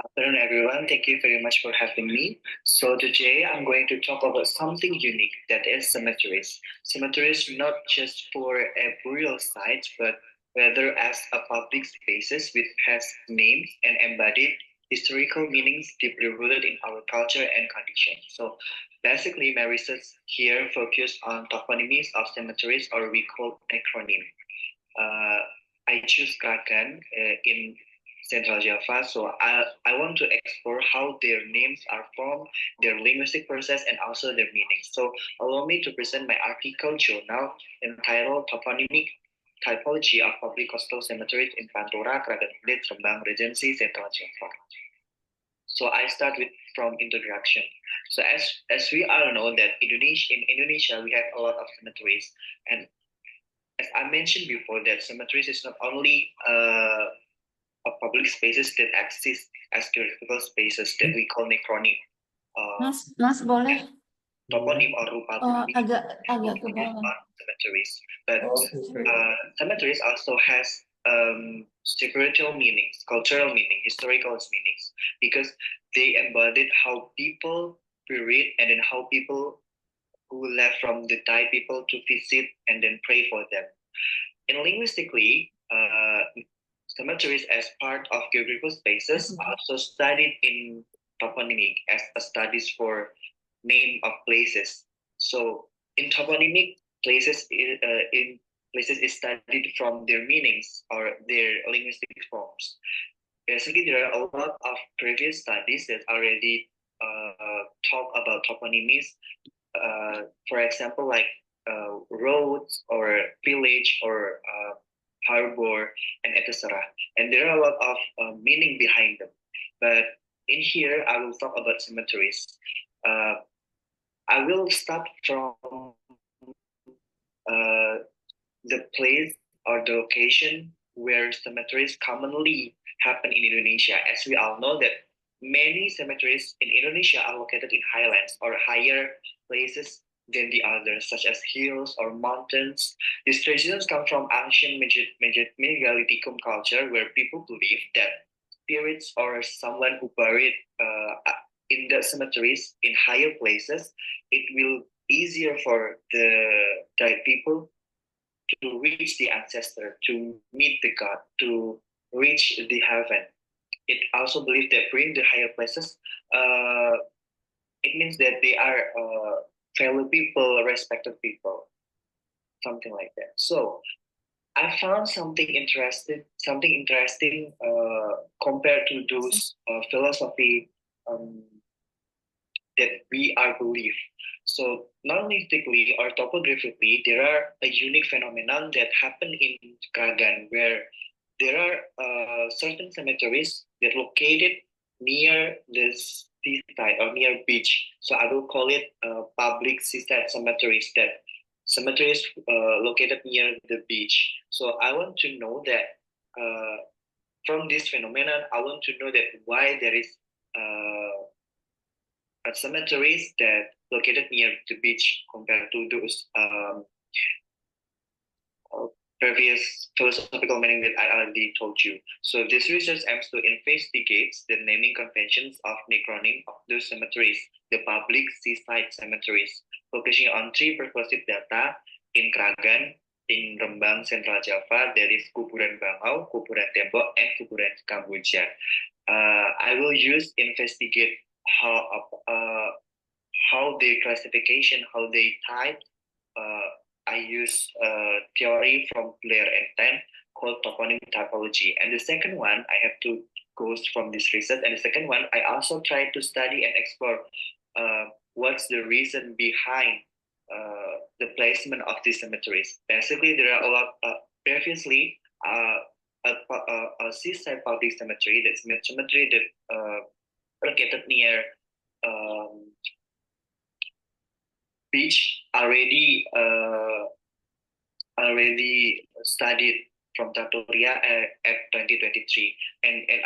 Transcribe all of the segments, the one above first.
Afternoon, everyone. Thank you very much for having me. So today I'm going to talk about something unique that is cemeteries. Cemeteries not just for a burial site, but rather as a public spaces which has names and embodied historical meanings deeply rooted in our culture and condition. So basically, my research here focused on toponymies of cemeteries, or we call acronym. uh, I choose Kragan in Central Java. So I want to explore how their names are formed, their linguistic process, and also their meanings. So allow me to present my article journal entitled Toponymic Typology of Public Coastal Cemeteries in Pantura, Kragan, Rembang, Regency, Central Java. So I start with from introduction. So as we all know that in Indonesia we have a lot of cemeteries, and as I mentioned before, that cemeteries is not only a public spaces that exist as geographical spaces that we call necronym, Mas boleh toponym or rupa bumi agak ke on bawah. cemeteries. But cemeteries also has spiritual meanings, cultural meaning, historical meanings, because they embodied how people buried and then how people who left from the died people to visit and then pray for them. In linguistically, cemeteries as part of geographical spaces are also studied in toponymic as a studies for name of places. So in toponymic, in places is studied from their meanings or their linguistic forms. Basically, there are a lot of previous studies that already talk about toponymies. For example, like roads or village or harbor and etc. And there are a lot of meaning behind them. But in here, I will talk about cemeteries. Uh, I will start from uh, the place or the location where cemeteries commonly happen in Indonesia. As we all know that many cemeteries in Indonesia are located in highlands or higher places than the others, such as hills or mountains. These traditions come from ancient Megalithic culture, where people believe that spirits or someone who buried in the cemeteries in higher places, it will easier for the died people to reach the ancestor, to meet the God, to reach the heaven. It also believed that bring the higher places, it means that they are fellow people, respected people, something like that. So I found something interesting compared to those philosophy um, that we are believed. So non-linguistically or topographically, there are a unique phenomenon that happen in Kragan where there are certain cemeteries that located near the seaside or near beach. So I will call it public seaside cemeteries, that cemeteries located near the beach. So I want to know that from this phenomenon, I want to know that why there is cemeteries that located near the beach compared to those previous philosophical meaning that I already told you. So this research aims to investigate the naming conventions of necronym of those cemeteries, the public seaside cemeteries, focusing on three pervasive data in Kragan, in Rembang, Central Java. There is Kuburan Bangau, Kuburan Tembok, and Kuburan Kamboja. I will use investigate how uh, how the classification, how they type. I use theory from Blair and Tan called toponymic typology. And the second one, I have to go from this research. And the second one, I also try to study and explore what's the reason behind the placement of these cemeteries. Basically, there are a lot. Previously, a seaside public cemetery, that's cemetery that located near um, beach already studied from Taturia at 2023, and it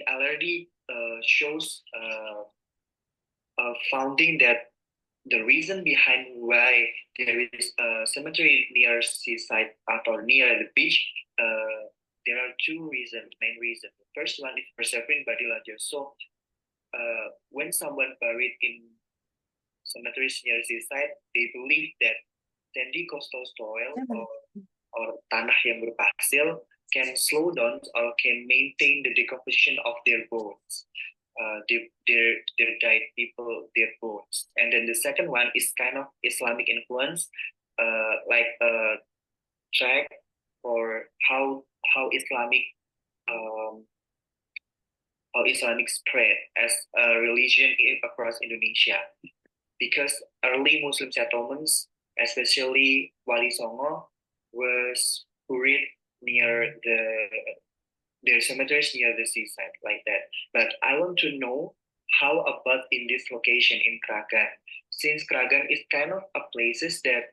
already shows founding that the reason behind why there is a cemetery near seaside or near the beach, there are main reasons. The first one is preserving body larger. So when someone buried in cemeteries near seaside, they believe that sandy coastal soil or tanah yang berpasir can slow down or can maintain the decomposition of their bones. Their died people, their bones. And then the second one is kind of Islamic influence, like a track for how Islamic spread as a religion across Indonesia. Because early Muslim settlements, especially Wali Songo, was buried near their cemeteries near the seaside, like that. But I want to know how about in this location in Kragan, since Kragan is kind of a places that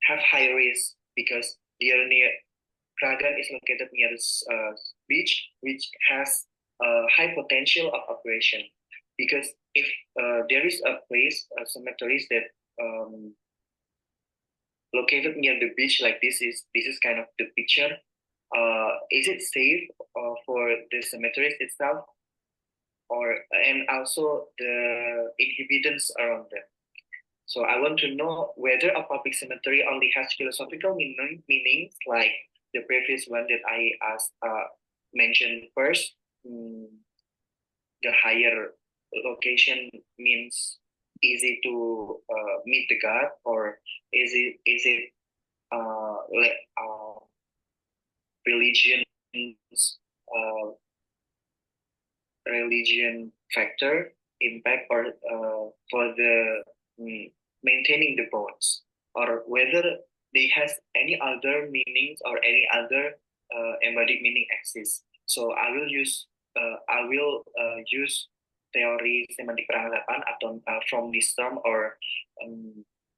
have high risk because they are near. Kragan is located near this beach, which has high potential of operation. Because if there is a place, cemeteries that located near the beach, like this is kind of the picture. Is it safe for the cemeteries itself, and also the inhabitants around them? So I want to know whether a public cemetery only has philosophical meanings like the previous one that I mentioned first. The higher location means easy to meet the God, or is it religion factor impact or for the maintaining the bones, or whether they has any other meanings or any other embodied meaning exists. So I will use teori semantik peradaban atau from this term or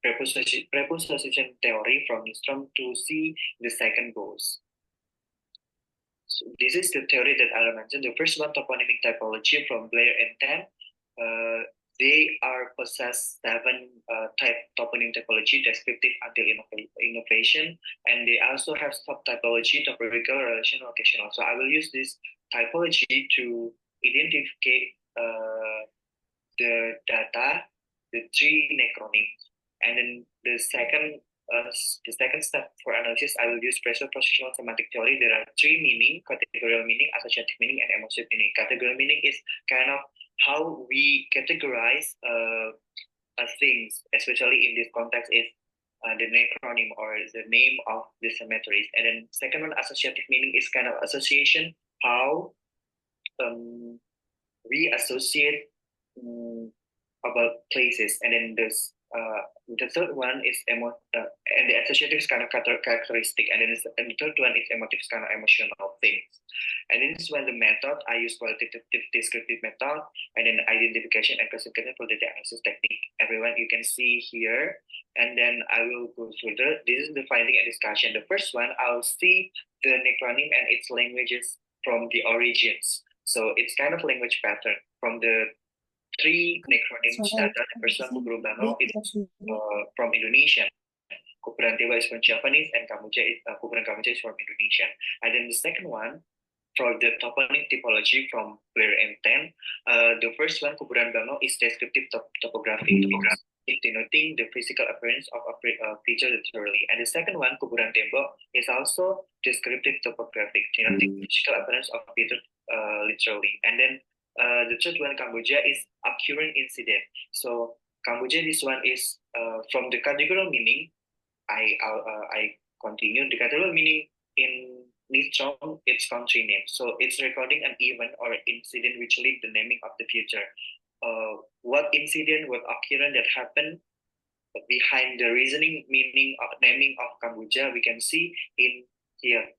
preposition theory from this term to see the second goals. So this is the theory that I mentioned. The first one, toponymic typology from Blair and Tan. They are possess 7 type toponym typology, descriptive until innovation, and they also have subtypology, topological, relational, locational. So I will use this typology to identify the data, the 3 necronyms, and then the second step for analysis, I will use presuppositional semantic theory. There are 3 meaning: categorical meaning, associative meaning, and emotive meaning. Categorical meaning is kind of how we categorize things, especially in this context, is the necronym or the name of the cemeteries. And then second one, associative meaning, is kind of association, how we associate about places. And then the third one is and the associative is kind of characteristic, and then the third one is emotive, is kind of emotional things. And then this is when the method I use qualitative descriptive method, and then identification and classification for data analysis technique. Everyone, you can see here, and then I will go through this is the finding and discussion. The first one, I'll see the necronym and its languages from the origins. So it's kind of language pattern from the 3 necronyms data. The first one, Kuburan is from Indonesia. Kuburan Dewa is from Japanese, and Kuburan Kamuja is from Indonesian. And then the second one, for the toponym typology from Blair and Tan, the first one, Kuburan Bano, is descriptive topography, denoting the physical appearance of a feature literally. And the second one, Kuburan Tembok, is also descriptive topographic, denoting physical appearance of a feature literally. And then the third one, Kamboja, is occurring incident. So Kamboja, this one is from the categorical meaning. I continue the categorical meaning in Nistrom, its country name. So it's recording an event or incident which lead the naming of the future. What incident, what occurrence that happened behind the reasoning meaning of naming of Kamboja, we can see in here.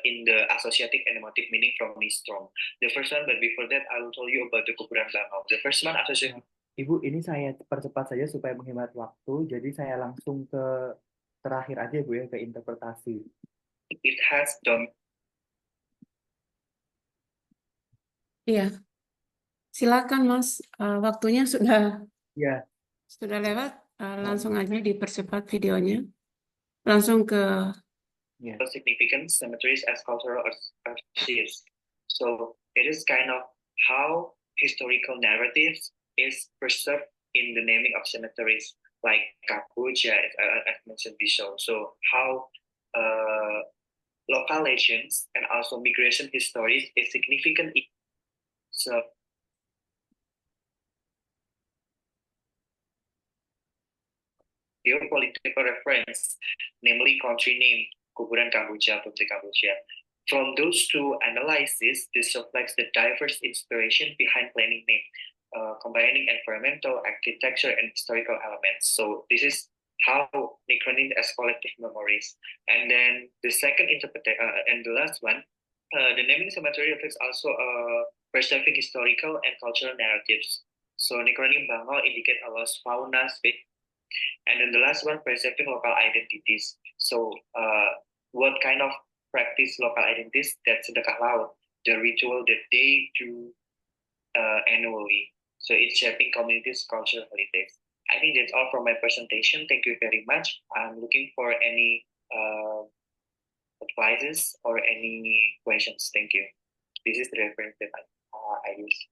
In the associative and emotive meaning from Nistrom. The first one, but before that, I will tell you about the Kuburan Bano. The first one, associative. Ibu, ini saya percepat saja supaya menghemat waktu, jadi saya langsung ke terakhir aja, Bu, ya, ke interpretasi. It has done. Iya, silakan Mas. Waktunya sudah Ya. Sudah lewat. Langsung aja dipercepat videonya. Langsung ke Yeah. significant cemeteries as cultural archives. So it is kind of how historical narratives is preserved in the naming of cemeteries, like Kapuja, as mentioned before. So how local legends and also migration histories is significant. So geopolitical reference, namely country name, Kuburan Kamboja, Putri Kamboja. From those two analyses, this reflects the diverse inspiration behind planning name, combining environmental, architecture, and historical elements. So this is how necronym as collective memories. And then the second interpretation, and the last one, the naming cemetery reflects also preserving historical and cultural narratives. So necronym Bangau indicate a lost fauna, speak. And then the last one, preserving local identities. So, what kind of practice local identities? That's sedekah laut, the ritual that they do annually. So it's shaping communities' cultural holidays. I think that's all from my presentation. Thank you very much. I'm looking for any advices or any questions. Thank you. This is the reference that I use.